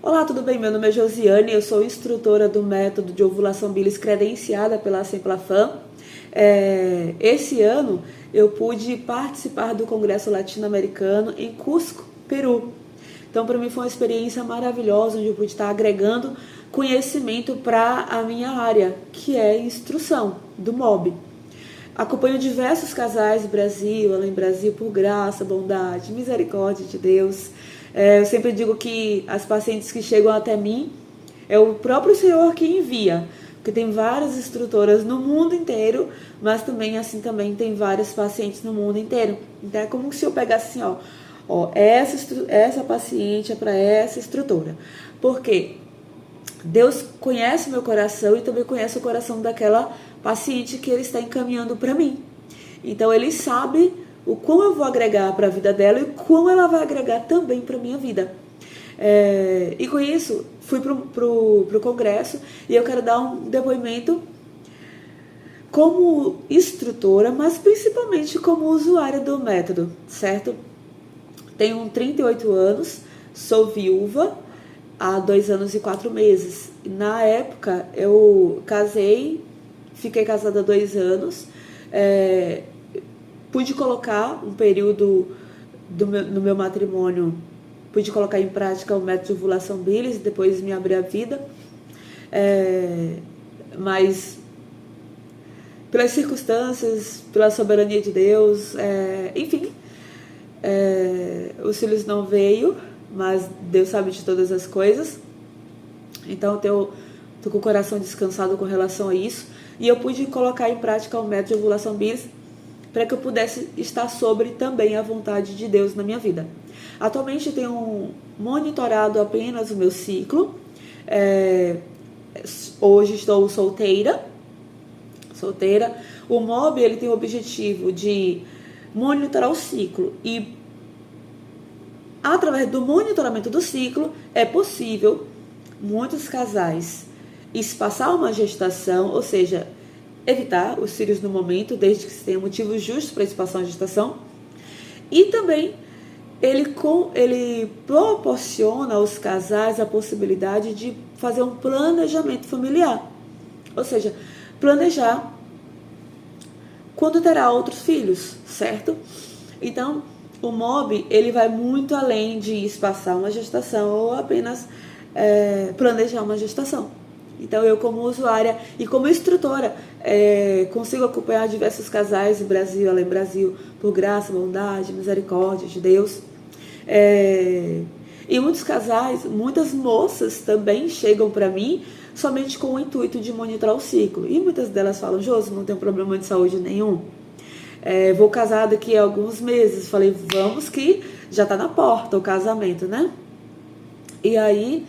Olá, tudo bem? Meu nome é Josiane, eu sou instrutora do método de ovulação bilis credenciada pela Semplafam. Esse ano eu pude participar do Congresso Latino-Americano em Cusco, Peru. Então, para mim foi uma experiência maravilhosa, onde eu pude estar agregando conhecimento para a minha área, que é instrução do MOB. Acompanho diversos casais do Brasil, além do Brasil, por graça, bondade, misericórdia de Deus. Eu sempre digo que as pacientes que chegam até mim, é o próprio Senhor que envia, porque tem várias instrutoras no mundo inteiro, mas também tem vários pacientes no mundo inteiro. Então é como se eu pegasse assim, essa paciente é para essa instrutora. Porque Deus conhece meu coração e também conhece o coração daquela paciente que Ele está encaminhando para mim. Então Ele sabe o quão eu vou agregar para a vida dela e o quão ela vai agregar também para a minha vida. E com isso, fui pro congresso e eu quero dar um depoimento como instrutora, mas principalmente como usuária do método, certo? Tenho 38 anos, sou viúva há 2 anos e 4 meses. Na época, eu casei, fiquei casada há 2 anos, pude colocar um período no meu matrimônio, pude colocar em prática o método de ovulação bilis, depois me abri a vida, mas pelas circunstâncias, pela soberania de Deus, enfim, os filhos não veio, mas Deus sabe de todas as coisas. Então eu tô com o coração descansado com relação a isso, e eu pude colocar em prática o método de ovulação bilis para que eu pudesse estar sobre também a vontade de Deus na minha vida. Atualmente eu tenho monitorado apenas o meu ciclo. Hoje estou solteira. O MOB ele tem o objetivo de monitorar o ciclo e através do monitoramento do ciclo é possível muitos casais espaçar uma gestação, ou seja, evitar os filhos no momento, desde que se tenha motivos justos para espaçar uma gestação. E também ele proporciona aos casais a possibilidade de fazer um planejamento familiar, ou seja, planejar quando terá outros filhos, certo? Então, o MOB ele vai muito além de espaçar uma gestação ou apenas planejar uma gestação. Então, eu como usuária e como instrutora consigo acompanhar diversos casais do Brasil, além do Brasil, por graça, bondade, misericórdia de Deus. E muitos casais, muitas moças também chegam para mim somente com o intuito de monitorar o ciclo. E muitas delas falam: Josi, não tenho problema de saúde nenhum. Vou casar daqui a alguns meses. Falei, vamos que já está na porta o casamento, né? E aí,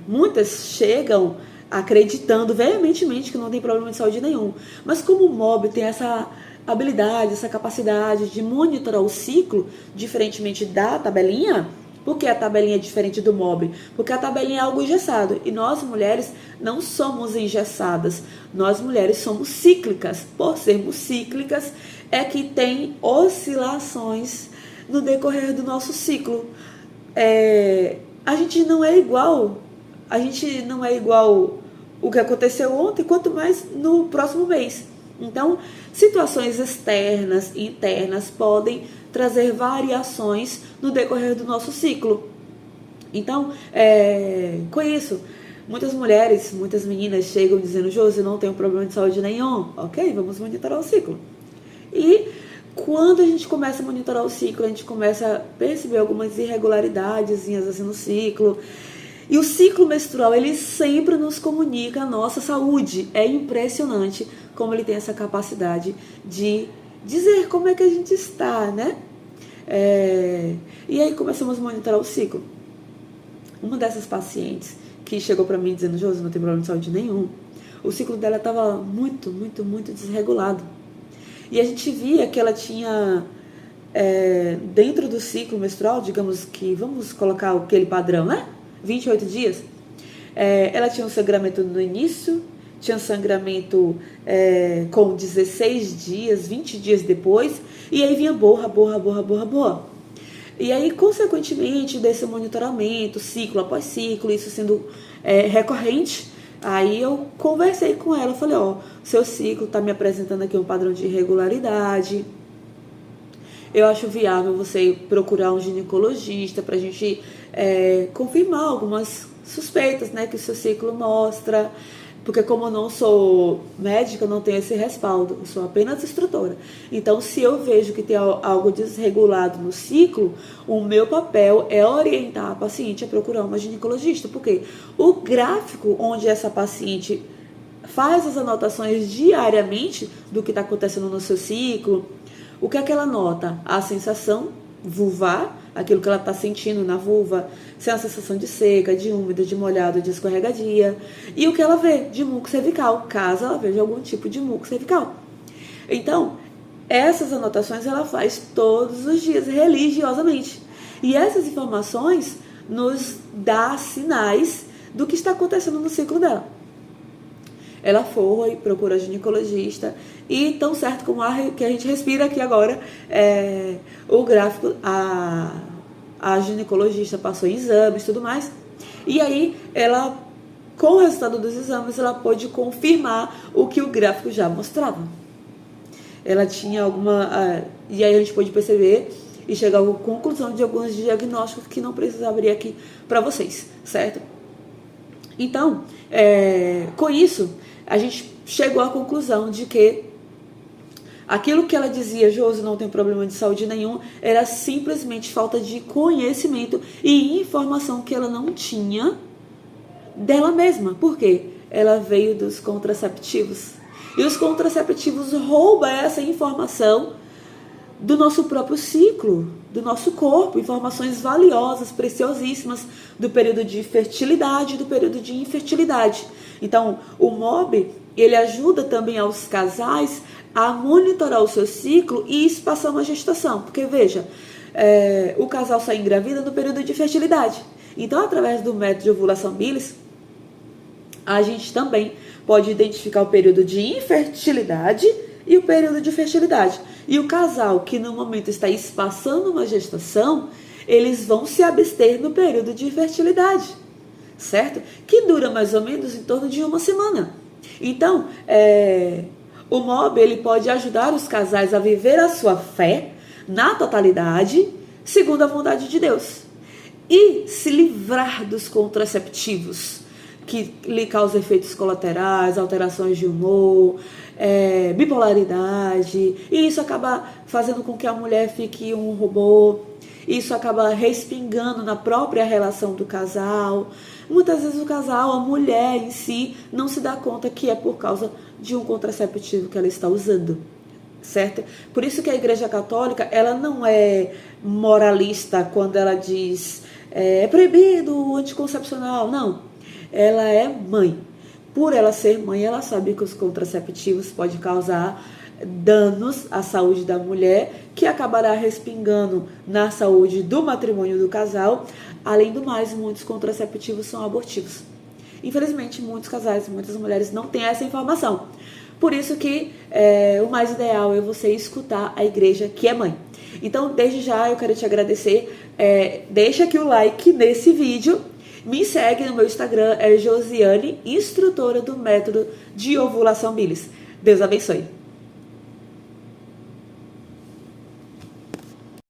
muitas chegam acreditando veementemente que não tem problema de saúde nenhum. Mas como o MOB tem essa habilidade, essa capacidade de monitorar o ciclo, diferentemente da tabelinha. Por que a tabelinha é diferente do MOB? Porque a tabelinha é algo engessado. E nós, mulheres, não somos engessadas. Nós, mulheres, somos cíclicas. Por sermos cíclicas, é que tem oscilações no decorrer do nosso ciclo. A gente não é igual o que aconteceu ontem, quanto mais no próximo mês. Então, situações externas e internas podem trazer variações no decorrer do nosso ciclo. Então, com isso, muitas mulheres, muitas meninas chegam dizendo: Josi, eu não tenho problema de saúde nenhum. Ok, vamos monitorar o ciclo. E quando a gente começa a monitorar o ciclo, a gente começa a perceber algumas irregularidades assim no ciclo. E o ciclo menstrual, ele sempre nos comunica a nossa saúde. É impressionante como ele tem essa capacidade de dizer como é que a gente está, né? E aí começamos a monitorar o ciclo. Uma dessas pacientes que chegou para mim dizendo: Josi, não tem problema de saúde nenhum. O ciclo dela estava muito, muito, muito desregulado. E a gente via que ela tinha, dentro do ciclo menstrual, digamos que, vamos colocar aquele padrão, né? 28 dias. Ela tinha um sangramento no início, tinha um sangramento com 16 dias, 20 dias depois, e aí vinha borra. E aí, consequentemente, desse monitoramento, ciclo após ciclo, isso sendo recorrente, aí eu conversei com ela, falei, ó, seu ciclo está me apresentando aqui um padrão de irregularidade, eu acho viável você procurar um ginecologista para a gente confirmar algumas suspeitas, né, que o seu ciclo mostra, porque como eu não sou médica, eu não tenho esse respaldo, eu sou apenas instrutora. Então, se eu vejo que tem algo desregulado no ciclo, o meu papel é orientar a paciente a procurar uma ginecologista, porque o gráfico onde essa paciente faz as anotações diariamente do que está acontecendo no seu ciclo, o que é que ela nota? A sensação vulvar, aquilo que ela está sentindo na vulva, se é uma sensação de seca, de úmido, de molhado, de escorregadia, e o que ela vê de muco cervical, caso ela veja algum tipo de muco cervical. Então, essas anotações ela faz todos os dias, religiosamente. E essas informações nos dá sinais do que está acontecendo no ciclo dela. Ela foi, procura a ginecologista e tão certo como o ar que a gente respira aqui agora, o gráfico, a ginecologista passou em exames e tudo mais. E aí, ela, com o resultado dos exames, ela pôde confirmar o que o gráfico já mostrava. Ela tinha e aí a gente pôde perceber e chegar à conclusão de alguns diagnósticos que não preciso abrir aqui para vocês, certo? Então, com isso, a gente chegou à conclusão de que aquilo que ela dizia, Josi, não tem problema de saúde nenhum, era simplesmente falta de conhecimento e informação que ela não tinha dela mesma. Por quê? Ela veio dos contraceptivos. E os contraceptivos roubam essa informação do nosso próprio ciclo, do nosso corpo, informações valiosas, preciosíssimas do período de fertilidade e do período de infertilidade. Então, o MOB, ele ajuda também aos casais a monitorar o seu ciclo e espaçar uma gestação. Porque, veja, o casal sai engravida no período de fertilidade. Então, através do método de ovulação Billis, a gente também pode identificar o período de infertilidade e o período de fertilidade. E o casal que no momento está espaçando uma gestação, eles vão se abster no período de fertilidade, certo? Que dura mais ou menos em torno de 1 semana. Então, o MOB, ele pode ajudar os casais a viver a sua fé na totalidade, segundo a vontade de Deus. E se livrar dos contraceptivos, que lhe causam efeitos colaterais, alterações de humor, bipolaridade, e isso acaba fazendo com que a mulher fique um robô, isso acaba respingando na própria relação do casal. Muitas vezes o casal, a mulher em si, não se dá conta que é por causa de um contraceptivo que ela está usando, certo? Por isso que a Igreja Católica, ela não é moralista quando ela diz é proibido o anticoncepcional, não. Ela é mãe. Por ela ser mãe, ela sabe que os contraceptivos podem causar danos à saúde da mulher, que acabará respingando na saúde do matrimônio do casal. Além do mais, muitos contraceptivos são abortivos. Infelizmente, muitos casais, muitas mulheres não têm essa informação. Por isso que o mais ideal é você escutar a igreja que é mãe. Então, desde já, eu quero te agradecer. Deixa aqui o like nesse vídeo. Me segue no meu Instagram, Josiane, instrutora do método de ovulação Billis. Deus abençoe.